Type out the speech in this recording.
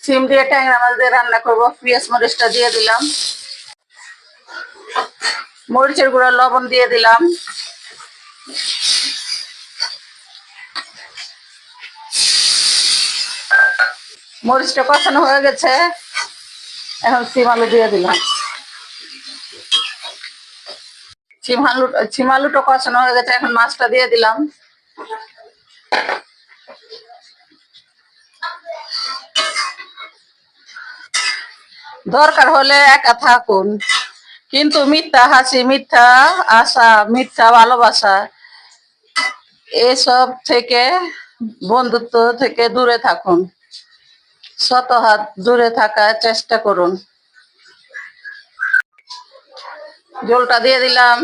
সিম দিয়ে ট্যাংরা মাছ দিয়ে রান্না করবো। পেঁয়াজ মরিচটা দিয়ে দিলাম, মরিচের গুঁড়া লবণ দিয়ে দিলাম, মরিচটা কষানো হয়ে গেছে, এখন সিম আলু দিয়ে দিলাম। সিম আলুটা কষানো হয়ে গেছে, এখন মাছটা দিয়ে দিলাম। দরকার হলে একা থাকুন, কিন্তু মিথ্যা হাসি, মিথ্যা আশা, মিথ্যা ভালোবাসা এসব থেকে, বন্ধুত্ব থেকে দূরে থাকুন, শত হাত দূরে থাকার চেষ্টা করুন। ঝোলটা দিয়ে দিলাম।